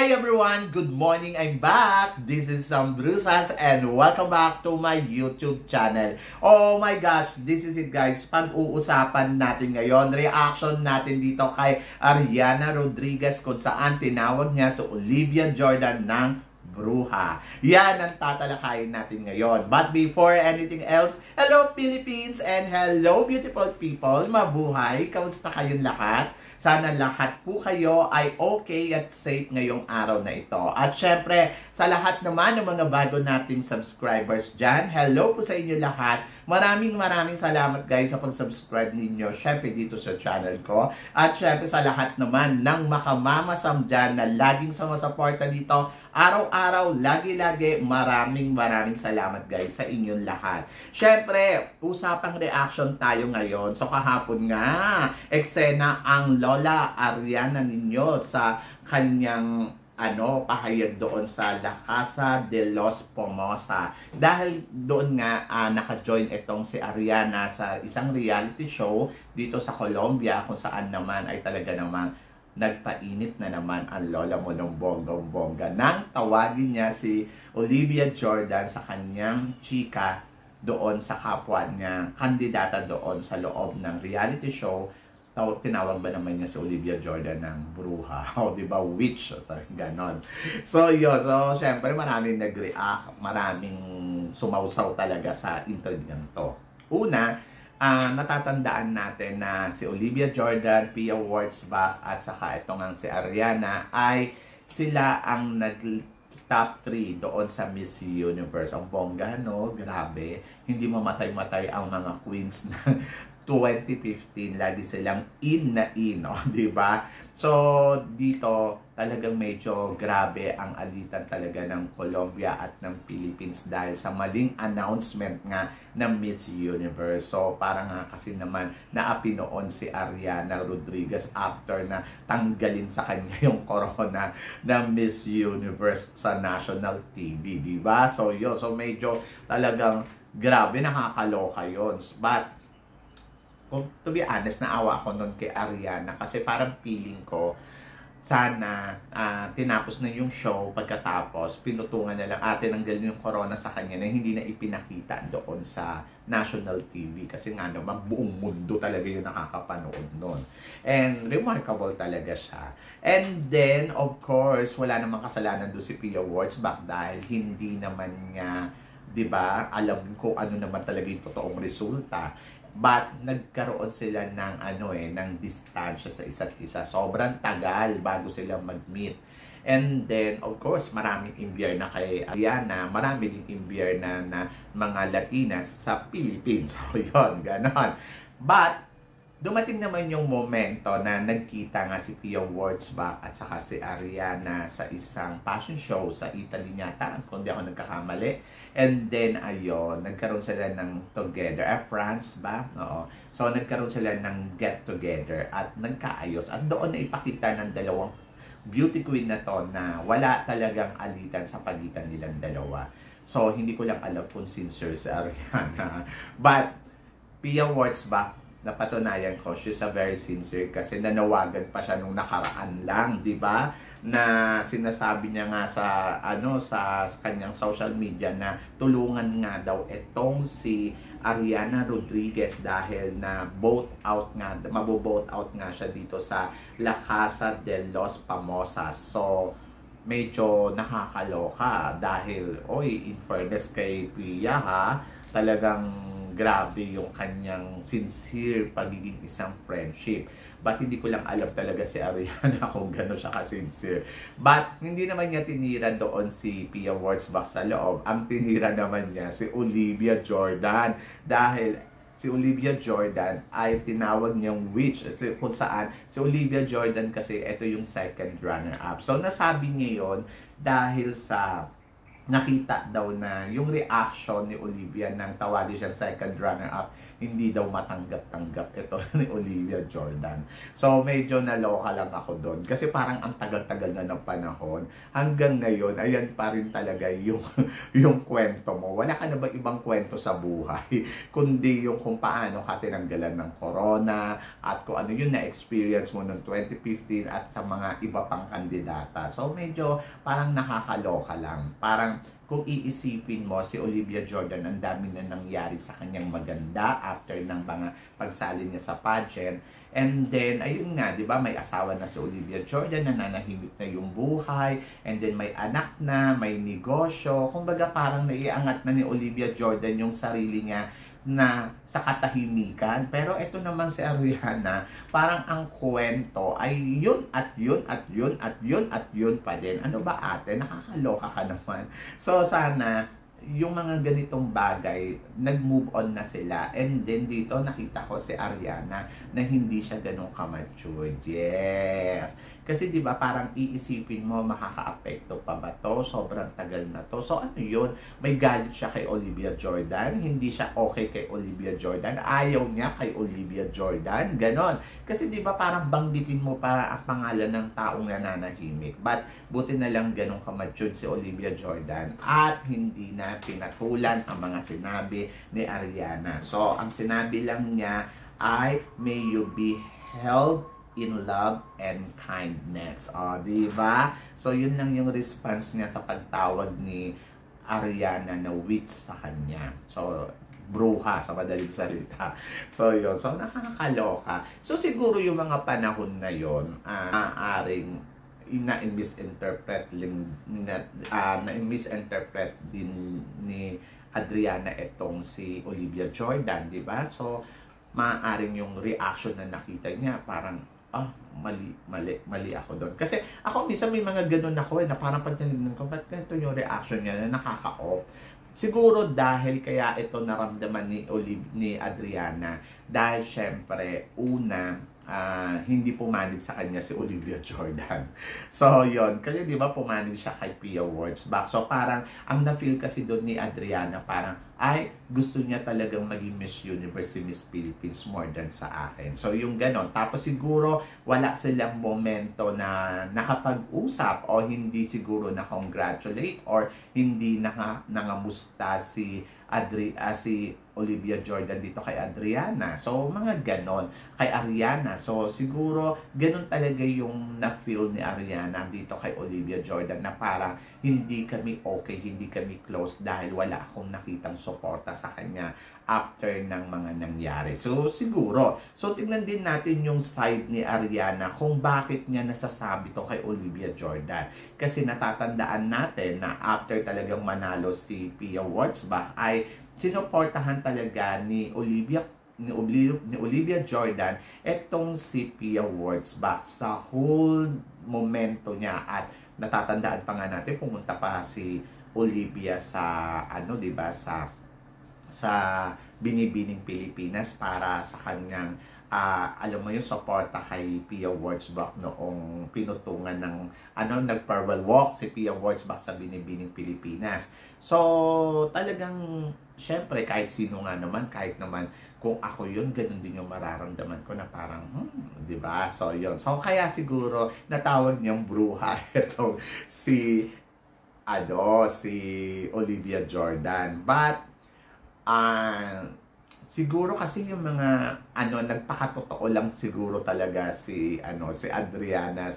Hi everyone! Good morning! I'm back! This is Sam Brusas and welcome back to my YouTube channel. Oh my gosh! This is it guys. Pag-uusapan natin ngayon, reaction natin dito kay Ariana Rodriguez kung saan tinawag niya si Olivia Jordan ng bruha. Yan ang tatalakayin natin ngayon. But before anything else, hello Philippines and hello beautiful people. Mabuhay! Kamusta kayong lahat? Sana lahat po kayo ay okay at safe ngayong araw na ito. At syempre, sa lahat naman ng mga bago nating subscribers dyan, hello po sa inyo lahat. Maraming salamat guys sa pag-subscribe ninyo, syempre dito sa channel ko. At syempre sa lahat naman ng makamamasam dyan na laging sumasuporta dito, araw-araw, lagi-lagi, maraming salamat guys sa inyong lahat. Syempre, usapang reaction tayo ngayon. So kahapon nga, eksena ang Lola Ariana ninyo sa kanyang pahayag doon sa La Casa de los Pomosa. Dahil doon nga naka-join itong si Ariana sa isang reality show dito sa Colombia kung saan naman ay talaga namang nagpainit na naman ang lola mo ng bonggang-bongga nang tawagin niya si Olivia Jordan sa kanyang chika doon sa kapwa niya, kandidata doon sa loob ng reality show. Tinawag ba naman niya si Olivia Jordan ng bruha? O diba, witch? So, ganon. So yun, so syempre maraming nag-react, maraming sumausaw talaga sa interview to. Una, natatandaan natin na si Olivia Jordan, Pia Wurtzbach at saka itong ang si Ariana ay sila ang top 3 doon sa Miss Universe. Ang bongga, no? Grabe. Hindi mamatay-matay ang mga queens na 2015, lagi silang in na in, no? Diba? So, dito talagang medyo grabe ang alitan talaga ng Colombia at ng Philippines dahil sa maling announcement nga ng Miss Universe. So, parang nga kasi naman naapi noon si Ariana Rodriguez after na tanggalin sa kanya yung corona ng Miss Universe sa national TV, diba? So, yun. So, medyo talagang grabe, nakakaloka yun. But, to be honest, naawa ako nun kay Ariana kasi parang feeling ko sana tinapos na yung show, pagkatapos pinutungan na lang tinanggalin yung corona sa kanya na hindi na ipinakita doon sa national TV kasi nga naman buong mundo talaga yung nakakapanood nun. And remarkable talaga siya. And then, of course, wala namang kasalanan doon si Pia Wurtzbach dahil hindi naman niya, di ba, alam ko ano naman talaga yung totoong resulta. But nagkaroon sila ng ng distansya sa isa't isa. Sobrang tagal bago sila mag-meet. And then, of course, maraming imbierna kay Ariana, marami din imbierna na mga Latinas sa Philippines. So, yun, ganon. But, dumating naman yung momento na nagkita nga si Pia Wurtzbach at saka si Ariana sa isang fashion show sa Italy yata, kung di ako nagkakamali. And then, ayun, nagkaroon sila ng together. France ba? Oo. So, nagkaroon sila ng get-together at nagkaayos. At doon na ipakita ng dalawang beauty queen na to na wala talagang alitan sa pagitan nilang dalawa. So, hindi ko lang alam kung sincere si Ariana. But, Pia Wurtzbach, napatunayan ko, she's a very sincere kasi nanawagan pa siya nung nakaraan lang, di ba? Na sinasabi niya nga sa sa kanyang social media na tulungan nga daw itong si Ariana Rodriguez dahil na mabo-vote out nga siya dito sa La Casa de los Pomosas. So, medyo nakakaloka dahil, in fairness kay Pia talagang grabe yung kanyang sincere pagiging isang friendship. But hindi ko lang alam talaga si Ariana kung gano'n siya ka-sincere. But hindi naman niya tinira doon si Pia Wurtzbach sa loob. Ang tinira naman niya si Olivia Jordan. Dahil si Olivia Jordan ay tinawag niyang witch. Kung saan, si Olivia Jordan kasi ito yung second runner-up. So nasabi niya yun dahil sa nakita daw na yung reaction ni Olivia nang tawagin siyang second runner-up, hindi daw matanggap-tanggap ito ni Olivia Jordan. So medyo naloka lang ako doon kasi parang ang tagal-tagal na ng panahon. Hanggang ngayon, ayan pa rin talaga yung, yung kwento mo. Wala ka na ba ibang kwento sa buhay? Kundi yung kung paano ka tinanggalan ng corona at kung ano yung na-experience mo noong 2015 at sa mga iba pang kandidata. So medyo parang nakakaloka lang. Parang kung iisipin mo, si Olivia Jordan, ang dami na nangyari sa kanyang maganda after ng mga pagsali niya sa pageant. And then, ayun nga, di ba, may asawa na si Olivia Jordan, nananahimik na yung buhay, and then may anak na, may negosyo. Kumbaga parang naiangat na ni Olivia Jordan yung sarili niya na sa katahimikan. Pero ito naman si Ariana, parang ang kwento ay yun at yun at yun at yun at yun pa din. Ano ba ate? Nakakaloka ka naman. So sana yung mga ganitong bagay, nag-move on na sila. And then dito nakita ko si Ariana na hindi siya ganun ka-matured. Yes! Kasi di ba parang iisipin mo, makaka-apekto pa ba to? Sobrang tagal na to. So ano yun? May galit siya kay Olivia Jordan. Hindi siya okay kay Olivia Jordan. Ayaw niya kay Olivia Jordan. Ganon. Kasi di ba parang banggitin mo pa ang pangalan ng taong nananahimik. But buti na lang ganun ka-matured si Olivia Jordan. At hindi na pinatulan ang mga sinabi ni Ariana. So ang sinabi lang niya ay, may you be held in love and kindness. O, diba? So, yun lang yung response niya sa pagtawag ni Ariana na witch sa kanya. So, bruha sa madaling salita. So, yun. So, nakakaloka. So, siguro yung mga panahon na yun, maaaring na-misinterpret din ni Adriana itong si Olivia Jordan, diba? So, maaaring yung reaction na nakita niya, parang, mali ako doon. Kasi ako minsan may mga ganun ako na parang pag tinignan ko, ba't ganito yung reaction niya na nakaka-off? Siguro dahil kaya ito naramdaman ni Adriana, dahil syempre, una, hindi pumanig sa kanya si Olivia Jordan. So, yon. Kasi di ba pumanig siya kay Pia Wurtzbach. So, parang, ang na-feel kasi doon ni Adriana, parang, ay, gusto niya talagang maging Miss Universe, Miss Philippines more than sa akin. So, yung ganon. Tapos, siguro, wala silang momento na nakapag-usap o hindi siguro na-congratulate or hindi nangamusta si Olivia Jordan dito kay Adriana. So, mga ganon. Kay Ariana. So, siguro, ganon talaga yung na-feel ni Ariana dito kay Olivia Jordan na parang hindi kami okay, hindi kami close dahil wala akong nakitang suporta sa kanya after ng mga nangyari. So, siguro. So, tingnan din natin yung side ni Ariana kung bakit niya nasasabi to kay Olivia Jordan. Kasi natatandaan natin na after talagang manalo si Pia Wurtzbach ay sinuportahan talaga ni Olivia Jordan etong si Pia Wurtzbach sa whole momento niya. At natatandaan pa nga natin, pumunta pa si Olivia sa di ba, sa Binibining Pilipinas para sa kanyang alam mo yung suporta kay Pia Wurtzbach noong pinutungan ng nag-farewell walk si Pia Wurtzbach sa Binibining Pilipinas. So, talagang syempre kahit sino nga naman, kahit naman kung ako yun, ganun din yung mararamdaman ko na parang, di ba? So, yun. So, kaya siguro natawag niyang bruha itong si Olivia Jordan. But siguro kasi yung mga nagpakatotoo lang siguro talaga si Ariana.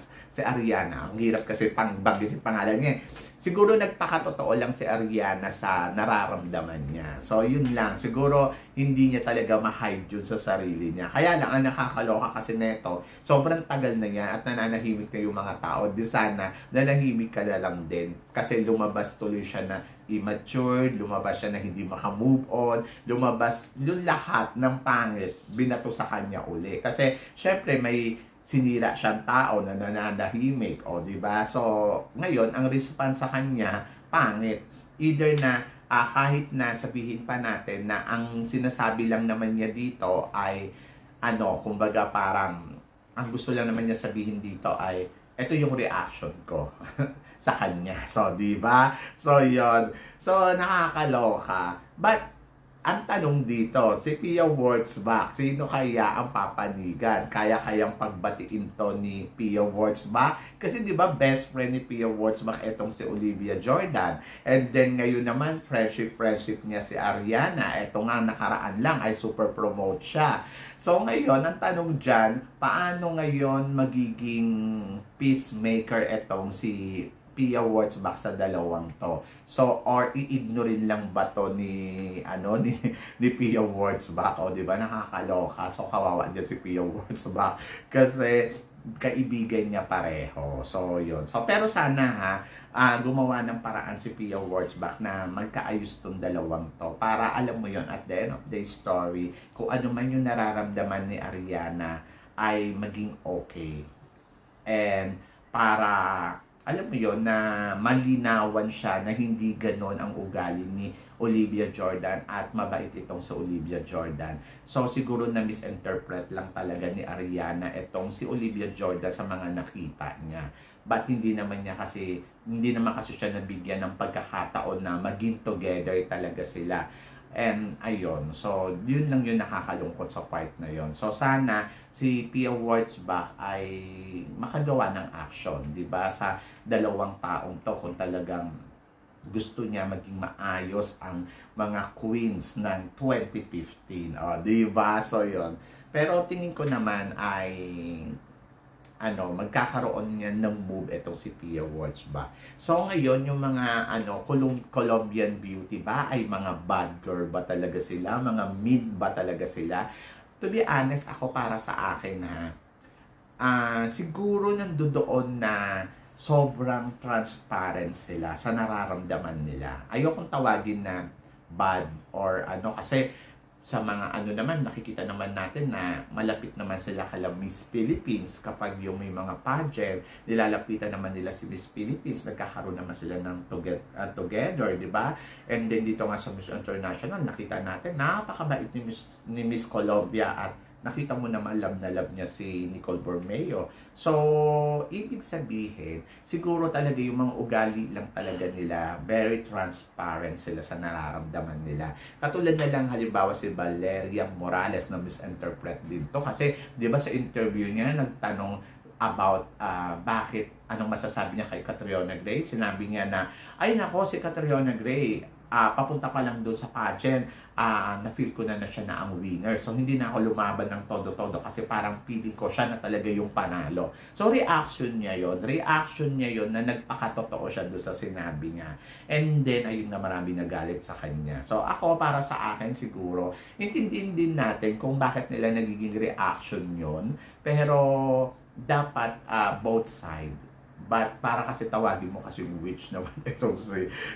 Ang hirap kasi banggitin pangalan niya. Siguro nagpakatotoo lang si Ariana sa nararamdaman niya. So yun lang. Siguro hindi niya talaga ma-hide yun sa sarili niya. Kaya lang ang nakakaloka kasi neto, sobrang tagal na niya at nananahimik na yung mga tao. Di sana nanahimik ka na lang din. Kasi lumabas tuloy siya na immature, lumabas siya na hindi makamove on, lumabas yung lahat ng pangit, binato sa kanya uli. Kasi, syempre, may sinira siyang tao na nananahimik, diba? So, ngayon, ang response sa kanya, pangit. Either na, kahit na sabihin pa natin na ang sinasabi lang naman niya dito ay, kumbaga parang, ang gusto lang naman niya sabihin dito ay, ito yung reaction ko sa kanya. So, di ba? So, yon. So, nakakaloka. But, ang tanong dito, si Pia Wurtzbach, sino kaya ang papanigan? Kaya-kayang pagbatiin to ni Pia Wurtzbach? Kasi di ba best friend ni Pia Wurtzbach etong si Olivia Jordan. And then ngayon naman, friendship niya si Ariana. Eto nga nakaraan lang ay super promote siya. So ngayon, ang tanong dyan, paano ngayon magiging peacemaker etong si Pia Wurtzbach sa dalawang to? So, or i-ignorein lang ba to ni Pia Wurtzbach? O, di ba, nakakaloka. So, kawawa dyan si Pia Wurtzbach kasi kaibigan niya pareho. So, yun. So, pero sana gumawa ng paraan si Pia Wurtzbach na magkaayos tong dalawang to para alam mo yon at the end of the story, kung ano man yung nararamdaman ni Ariana ay maging okay. And para alam mo yon na malinawan siya na hindi ganon ang ugali ni Olivia Jordan at mabait itong sa Olivia Jordan. So siguro na misinterpret lang talaga ni Ariana itong si Olivia Jordan sa mga nakita niya. But hindi naman kasi siya nabigyan ng pagkakataon na maging together talaga sila. And ayun, so yun lang yung nakakalungkot sa part na yun. So sana si Pia Wurtzbach ay makagawa ng action, di ba, sa dalawang taong to kung talagang gusto niya maging maayos ang mga queens ng 2015. O, di ba? So yun. Pero tingin ko naman ay magkakaroon niya ng move itong si Pia Wurtzbach. So ngayon yung mga Colombian beauty ba ay mga bad girl ba talaga sila? Mga mid ba talaga sila? To be honest, ako para sa akin siguro nandoon na sobrang transparent sila sa nararamdaman nila. Ayokong tawagin na bad or kasi sa mga naman, nakikita naman natin na malapit naman sila kala Miss Philippines kapag yung may mga pageant, nilalapitan naman nila si Miss Philippines, nagkakaroon naman sila ng together, di ba? And then dito nga sa Miss International, nakita natin, napakabait ni Miss Colombia at nakita mo naman love na love niya si Nicole Borromeo. So, ibig sabihin, siguro talaga yung mga ugali lang talaga nila, very transparent sila sa nararamdaman nila. Katulad na lang halimbawa si Valeria Morales na misinterpret din to. Kasi, di ba sa interview niya, nagtanong about bakit, anong masasabi niya kay Catriona Gray. Sinabi niya na, ay nako, si Catriona Gray, papunta pa lang doon sa pageant, na-feel ko na siya na ang winner. So, hindi na ako lumaban ng todo-todo kasi parang feeling ko siya na talaga yung panalo. So, reaction niya yon na nagpakatotoo siya doon sa sinabi niya. And then, ayun na marami nagalit sa kanya. So, ako, para sa akin siguro, intindihin din natin kung bakit nila nagiging reaction yon. Pero, dapat both sides. But para kasi tawagin mo kasi yung witch naman itong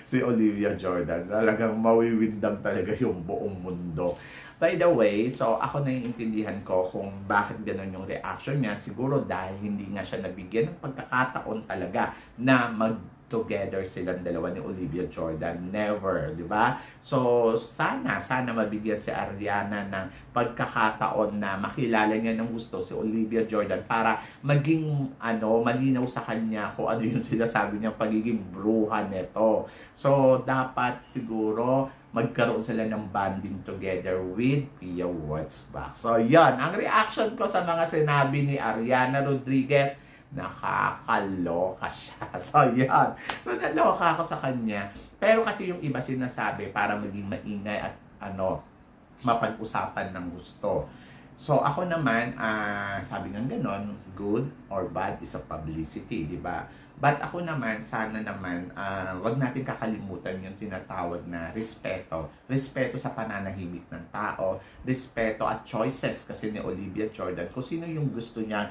si Olivia Jordan. Talagang mawiwindang talaga yung buong mundo. By the way, so ako naiintindihan ko kung bakit ganun yung reaction niya. Siguro dahil hindi nga siya nabigyan ng pagkakataon talaga na together silang dalawa ni Olivia Jordan. Never, di ba? So, sana mabigyan si Ariana ng pagkakataon na makilala niya ng gusto si Olivia Jordan para maging, malinaw sa kanya kung ano yung sinasabi niya pagiging bruha nito. So, dapat siguro magkaroon sila ng bonding together with Pia Wurtzbach. So, yan. Ang reaction ko sa mga sinabi ni Ariana Rodriguez, nakakaloka siya. So, yan. So, naloka ako sa kanya. Pero kasi yung iba sinasabi para maging maingay at mapag-usapan ng gusto. So, ako naman, sabi ng ganon, good or bad is a publicity, di ba? But ako naman, sana naman, wag natin kakalimutan yung tinatawag na respeto. Respeto sa pananahimik ng tao, respeto at choices kasi ni Olivia Jordan. Kung sino yung gusto niya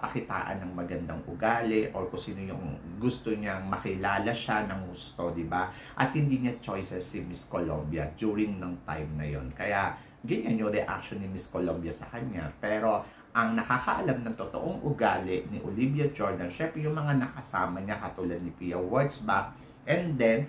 pakitaan ng magandang ugali or kung sino yung gusto niyang makilala siya ng gusto, di ba? At hindi niya choices si Miss Colombia during ng time na yon. Kaya, ganyan yung reaction ni Miss Colombia sa kanya. Pero, ang nakakaalam ng totoong ugali ni Olivia Jordan, syempre yung mga nakasama niya katulad ni Pia Wurtzbach, And then,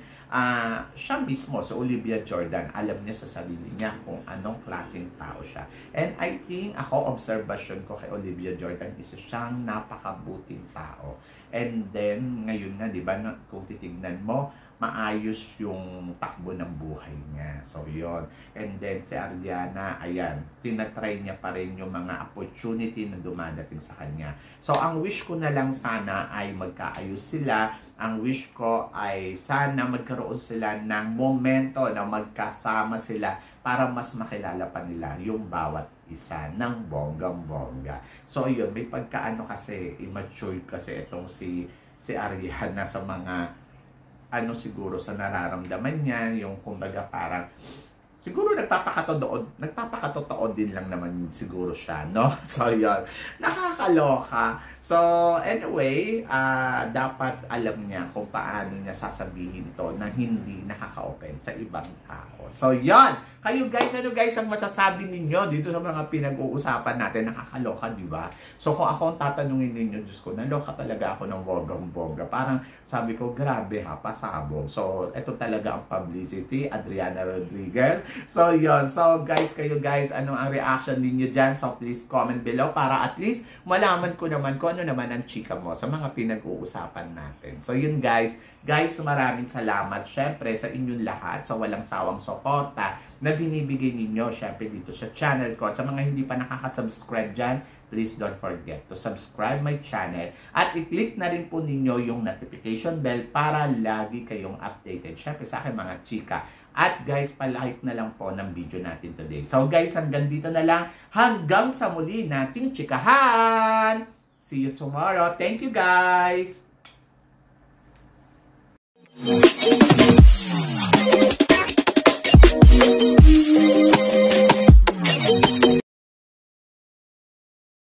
siya mismo, so Olivia Jordan, alam niya sa sarili niya kung anong klaseng tao siya. And I think, ako, observation ko kay Olivia Jordan, isa siyang napakabuting tao. And then, ngayon na, di ba, kung titignan mo, maayos yung takbo ng buhay niya. So, yon. And then, si Ariana, ayan, tinatry niya pa rin yung mga opportunity na dumadating sa kanya. So, ang wish ko na lang sana ay magkaayos sila. Ang wish ko ay sana magkaroon sila ng momento na magkasama sila para mas makilala pa nila yung bawat isa ng bonggang-bongga. So, yun, may pagkaano kasi, immature kasi itong si Ariana sa mga siguro sa nararamdaman niya, yung kumbaga parang siguro nagpapakatotoo din lang naman siguro siya, no? So, yun. Nakakaloka. So, anyway, dapat alam niya kung paano niya sasabihin to na hindi nakaka-open sa ibang tao. So, yun. Kayo guys, ano guys ang masasabi ninyo dito sa mga pinag-uusapan natin? Nakakaloka, di ba? So, kung ako ang tatanungin ninyo, Diyos ko, naloka talaga ako ng bonggang-bongga. Parang sabi ko, grabe ha, pasabog. So, ito talaga ang publicity, Adriana Rodriguez. So, yun. So, guys, kayo guys, ano ang reaction ninyo dyan? So, please comment below para at least malaman ko naman kung ano naman ang chika mo sa mga pinag-uusapan natin. So, yun guys. Guys, maraming salamat syempre sa inyong lahat sa walang sawang suporta na binibigay ninyo syempre dito sa channel ko. At sa mga hindi pa nakaka-subscribe dyan, please don't forget to subscribe my channel at i-click na rin po ninyo yung notification bell para lagi kayong updated syempre sa akin mga chika. At guys, palike na lang po ng video natin today. So guys, hanggang dito na lang. Hanggang sa muli nating chikahan! See you tomorrow. Thank you guys!